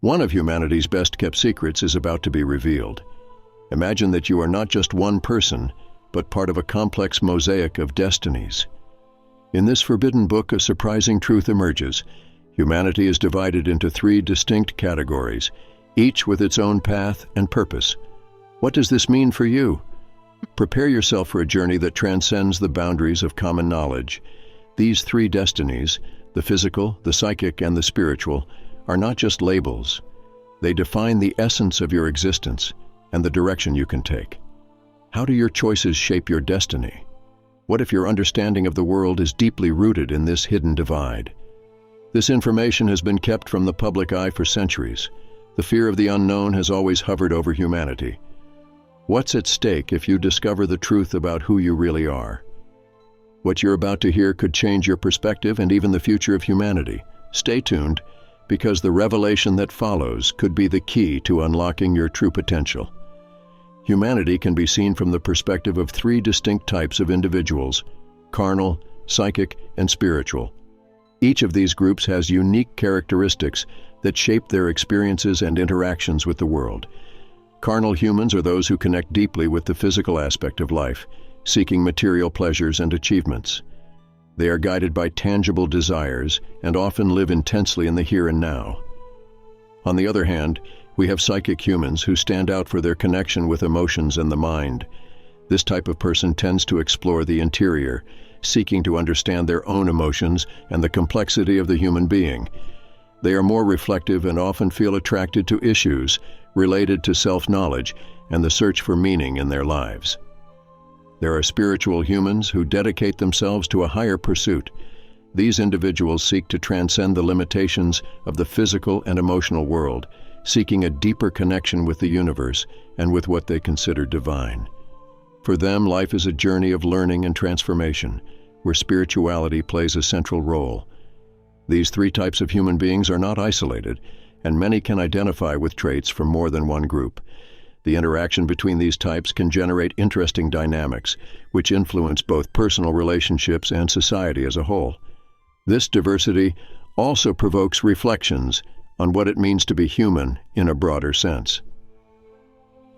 One of humanity's best-kept secrets is about to be revealed. Imagine that you are not just one person, but part of a complex mosaic of destinies. In this forbidden book, a surprising truth emerges. Humanity is divided into three distinct categories, each with its own path and purpose. What does this mean for you? Prepare yourself for a journey that transcends the boundaries of common knowledge. These three destinies, the physical, the psychic, and the spiritual, are not just labels. They define the essence of your existence and the direction you can take. How do your choices shape your destiny? What if your understanding of the world is deeply rooted in this hidden divide? This information has been kept from the public eye for centuries. The fear of the unknown has always hovered over humanity. What's at stake if you discover the truth about who you really are? What you're about to hear could change your perspective and even the future of humanity. Stay tuned, because the revelation that follows could be the key to unlocking your true potential. Humanity can be seen from the perspective of three distinct types of individuals: carnal, psychic, and spiritual. Each of these groups has unique characteristics that shape their experiences and interactions with the world. Carnal humans are those who connect deeply with the physical aspect of life, seeking material pleasures and achievements. They are guided by tangible desires and often live intensely in the here and now. On the other hand, we have psychic humans who stand out for their connection with emotions and the mind. This type of person tends to explore the interior, seeking to understand their own emotions and the complexity of the human being. They are more reflective and often feel attracted to issues related to self-knowledge and the search for meaning in their lives. There are spiritual humans who dedicate themselves to a higher pursuit. These individuals seek to transcend the limitations of the physical and emotional world, seeking a deeper connection with the universe and with what they consider divine. For them, life is a journey of learning and transformation, where spirituality plays a central role. These three types of human beings are not isolated, and many can identify with traits from more than one group. The interaction between these types can generate interesting dynamics, which influence both personal relationships and society as a whole. This diversity also provokes reflections on what it means to be human in a broader sense.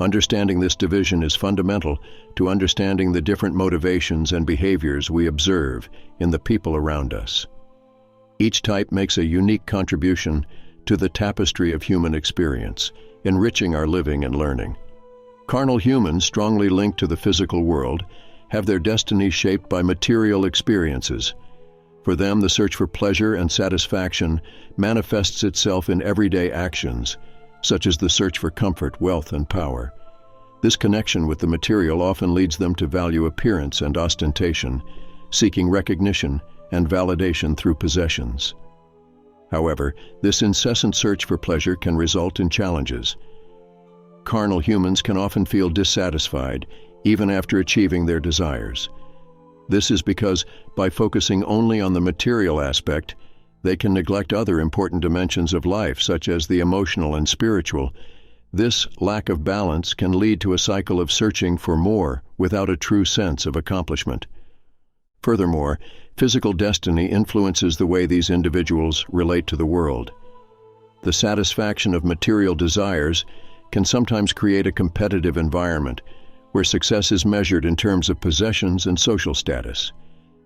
Understanding this division is fundamental to understanding the different motivations and behaviors we observe in the people around us. Each type makes a unique contribution to the tapestry of human experience, enriching our living and learning. Carnal humans, strongly linked to the physical world, have their destiny shaped by material experiences. For them, the search for pleasure and satisfaction manifests itself in everyday actions, such as the search for comfort, wealth, and power. This connection with the material often leads them to value appearance and ostentation, seeking recognition and validation through possessions. However, this incessant search for pleasure can result in challenges. Carnal humans can often feel dissatisfied even after achieving their desires. This is because, by focusing only on the material aspect, they can neglect other important dimensions of life, such as the emotional and spiritual. This lack of balance can lead to a cycle of searching for more without a true sense of accomplishment. Furthermore, physical destiny influences the way these individuals relate to the world. The satisfaction of material desires can sometimes create a competitive environment where success is measured in terms of possessions and social status.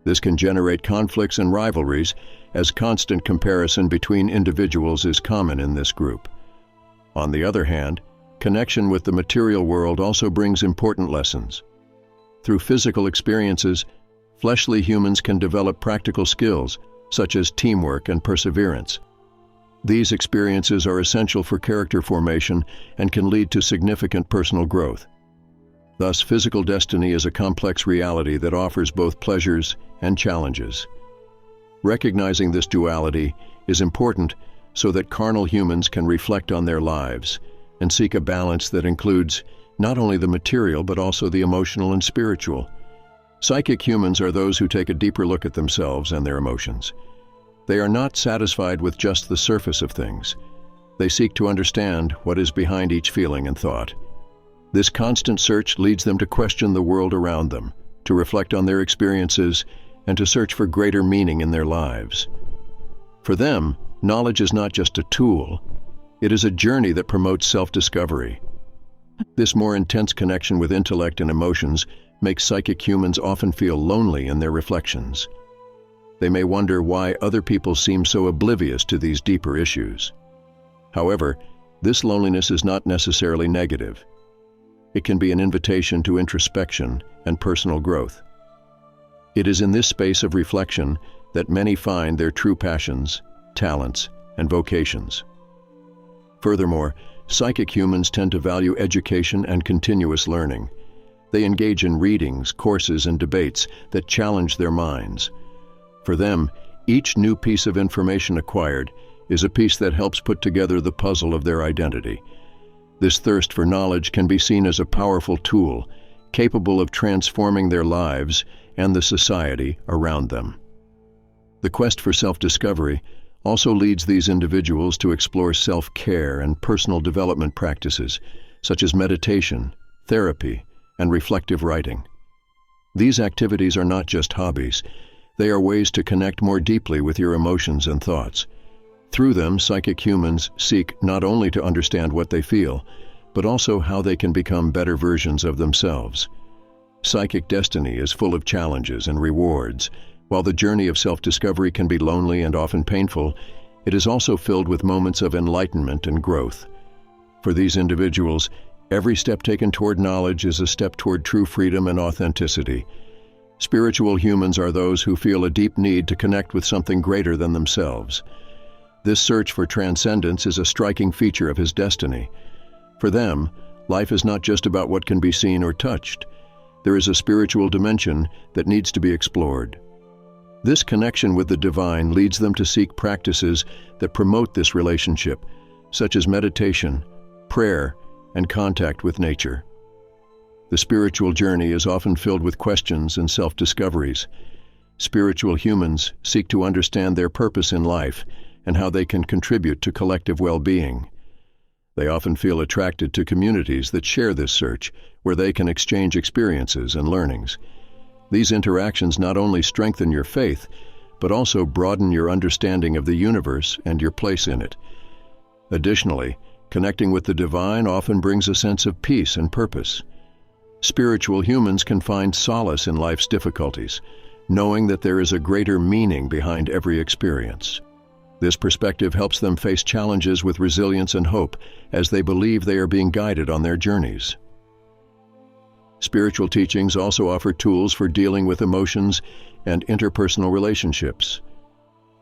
This can generate conflicts and rivalries, as constant comparison between individuals is common in this group. On the other hand, connection with the material world also brings important lessons. Through physical experiences, fleshly humans can develop practical skills, such as teamwork and perseverance. These experiences are essential for character formation and can lead to significant personal growth. Thus, physical destiny is a complex reality that offers both pleasures and challenges. Recognizing this duality is important so that carnal humans can reflect on their lives and seek a balance that includes not only the material but also the emotional and spiritual. Psychic humans are those who take a deeper look at themselves and their emotions. They are not satisfied with just the surface of things. They seek to understand what is behind each feeling and thought. This constant search leads them to question the world around them, to reflect on their experiences, and to search for greater meaning in their lives. For them, knowledge is not just a tool, It is a journey that promotes self-discovery. This more intense connection with intellect and emotions makes psychic humans often feel lonely in their reflections. They may wonder why other people seem so oblivious to these deeper issues. However, this loneliness is not necessarily negative. It can be an invitation to introspection and personal growth. It is in this space of reflection that many find their true passions, talents, and vocations. Furthermore, psychic humans tend to value education and continuous learning. They engage in readings, courses, and debates that challenge their minds. For them, each new piece of information acquired is a piece that helps put together the puzzle of their identity. This thirst for knowledge can be seen as a powerful tool, capable of transforming their lives and the society around them. The quest for self-discovery also leads these individuals to explore self-care and personal development practices, such as meditation, therapy, and reflective writing. These activities are not just hobbies. They are ways to connect more deeply with your emotions and thoughts. Through them, psychic humans seek not only to understand what they feel, but also how they can become better versions of themselves. Psychic destiny is full of challenges and rewards. While the journey of self-discovery can be lonely and often painful, it is also filled with moments of enlightenment and growth. For these individuals, every step taken toward knowledge is a step toward true freedom and authenticity. Spiritual humans are those who feel a deep need to connect with something greater than themselves. This search for transcendence is a striking feature of his destiny. For them, life is not just about what can be seen or touched. There is a spiritual dimension that needs to be explored. This connection with the divine leads them to seek practices that promote this relationship, such as meditation, prayer, and contact with nature. The spiritual journey is often filled with questions and self-discoveries. Spiritual humans seek to understand their purpose in life and how they can contribute to collective well-being. They often feel attracted to communities that share this search, where they can exchange experiences and learnings. These interactions not only strengthen your faith, but also broaden your understanding of the universe and your place in it. Additionally, connecting with the divine often brings a sense of peace and purpose. Spiritual humans can find solace in life's difficulties, knowing that there is a greater meaning behind every experience. This perspective helps them face challenges with resilience and hope, as they believe they are being guided on their journeys. Spiritual teachings also offer tools for dealing with emotions and interpersonal relationships.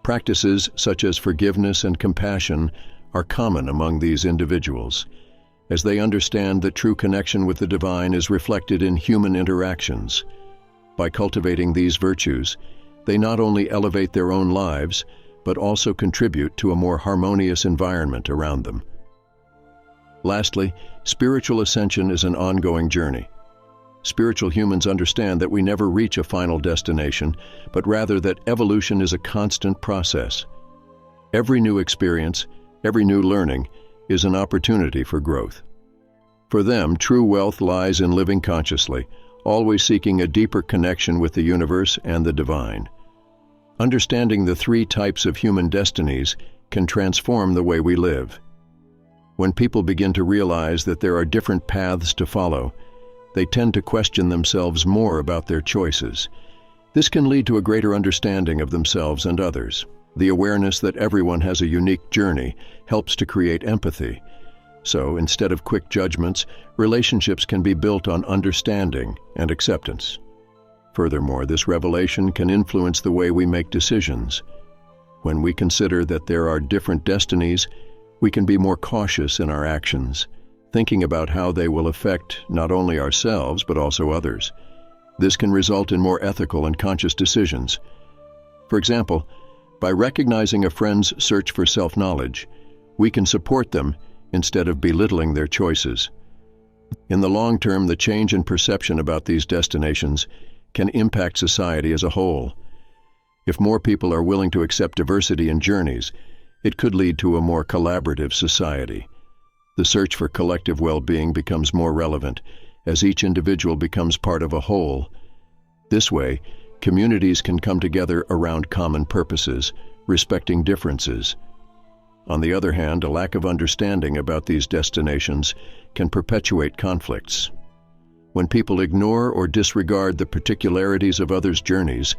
Practices such as forgiveness and compassion are common among these individuals, as they understand that true connection with the divine is reflected in human interactions. By cultivating these virtues, they not only elevate their own lives, but also contribute to a more harmonious environment around them. Lastly, spiritual ascension is an ongoing journey. Spiritual humans understand that we never reach a final destination, but rather that evolution is a constant process. Every new experience, every new learning, is an opportunity for growth. For them, true wealth lies in living consciously, always seeking a deeper connection with the universe and the divine. Understanding the three types of human destinies can transform the way we live. When people begin to realize that there are different paths to follow, they tend to question themselves more about their choices. This can lead to a greater understanding of themselves and others. The awareness that everyone has a unique journey helps to create empathy. So, instead of quick judgments, relationships can be built on understanding and acceptance. Furthermore, this revelation can influence the way we make decisions. When we consider that there are different destinies, we can be more cautious in our actions, thinking about how they will affect not only ourselves but also others. This can result in more ethical and conscious decisions. For example, by recognizing a friend's search for self-knowledge, we can support them instead of belittling their choices. In the long term, the change in perception about these destinations can impact society as a whole. If more people are willing to accept diversity in journeys, it could lead to a more collaborative society. The search for collective well-being becomes more relevant as each individual becomes part of a whole. This way, communities can come together around common purposes, respecting differences. On the other hand, a lack of understanding about these destinations can perpetuate conflicts. When people ignore or disregard the particularities of others' journeys,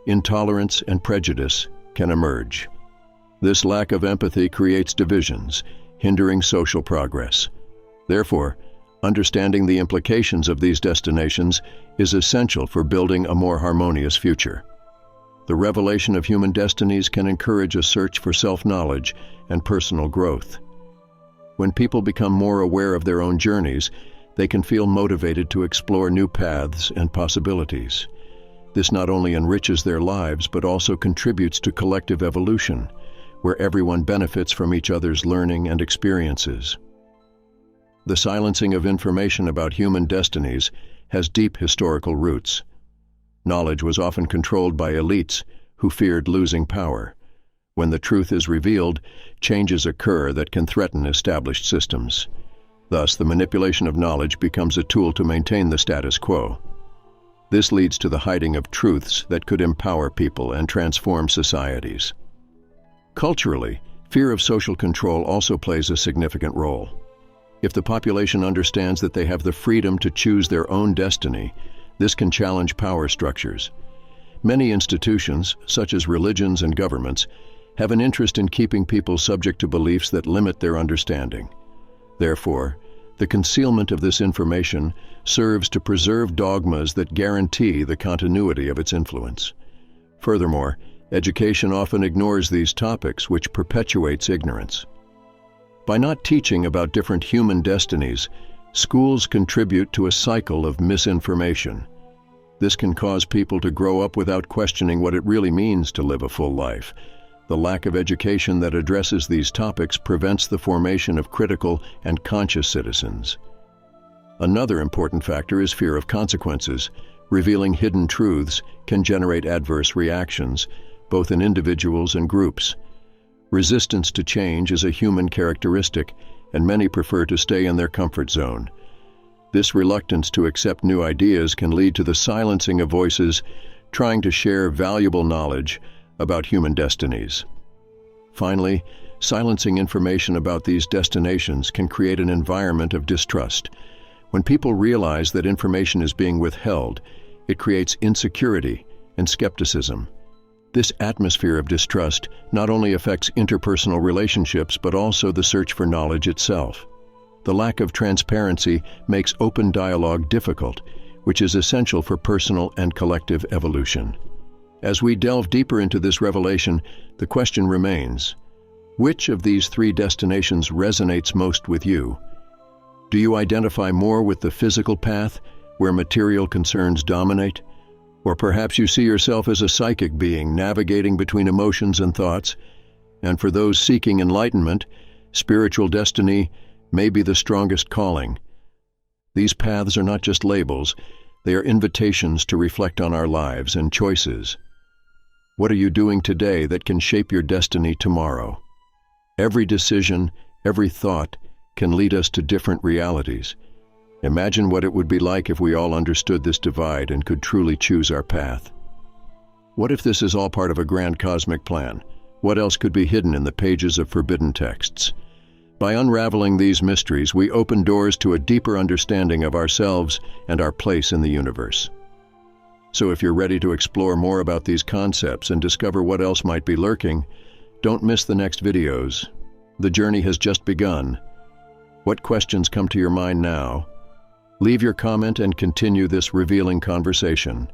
intolerance and prejudice can emerge. This lack of empathy creates divisions, hindering social progress. Therefore, understanding the implications of these destinations is essential for building a more harmonious future. The revelation of human destinies can encourage a search for self-knowledge and personal growth. When people become more aware of their own journeys, they can feel motivated to explore new paths and possibilities. This not only enriches their lives, but also contributes to collective evolution, where everyone benefits from each other's learning and experiences. The silencing of information about human destinies has deep historical roots. Knowledge was often controlled by elites who feared losing power. When the truth is revealed, changes occur that can threaten established systems. Thus, the manipulation of knowledge becomes a tool to maintain the status quo. This leads to the hiding of truths that could empower people and transform societies. Culturally, fear of social control also plays a significant role. If the population understands that they have the freedom to choose their own destiny, this can challenge power structures. Many institutions, such as religions and governments, have an interest in keeping people subject to beliefs that limit their understanding. Therefore, the concealment of this information serves to preserve dogmas that guarantee the continuity of its influence. Furthermore, education often ignores these topics, which perpetuates ignorance. By not teaching about different human destinies, schools contribute to a cycle of misinformation. This can cause people to grow up without questioning what it really means to live a full life. The lack of education that addresses these topics prevents the formation of critical and conscious citizens. Another important factor is fear of consequences. Revealing hidden truths can generate adverse reactions, both in individuals and groups. Resistance to change is a human characteristic, and many prefer to stay in their comfort zone. This reluctance to accept new ideas can lead to the silencing of voices trying to share valuable knowledge about human destinies. Finally, silencing information about these destinations can create an environment of distrust. When people realize that information is being withheld, it creates insecurity and skepticism. This atmosphere of distrust not only affects interpersonal relationships, but also the search for knowledge itself. The lack of transparency makes open dialogue difficult, which is essential for personal and collective evolution. As we delve deeper into this revelation, the question remains: which of these three destinations resonates most with you? Do you identify more with the physical path, where material concerns dominate? Or perhaps you see yourself as a psychic being navigating between emotions and thoughts? And for those seeking enlightenment, spiritual destiny may be the strongest calling. These paths are not just labels, they are invitations to reflect on our lives and choices. What are you doing today that can shape your destiny tomorrow? Every decision, every thought can lead us to different realities. Imagine what it would be like if we all understood this divide and could truly choose our path. What if this is all part of a grand cosmic plan? What else could be hidden in the pages of forbidden texts? By unraveling these mysteries, we open doors to a deeper understanding of ourselves and our place in the universe. So if you're ready to explore more about these concepts and discover what else might be lurking, don't miss the next videos. The journey has just begun. What questions come to your mind now? Leave your comment and continue this revealing conversation.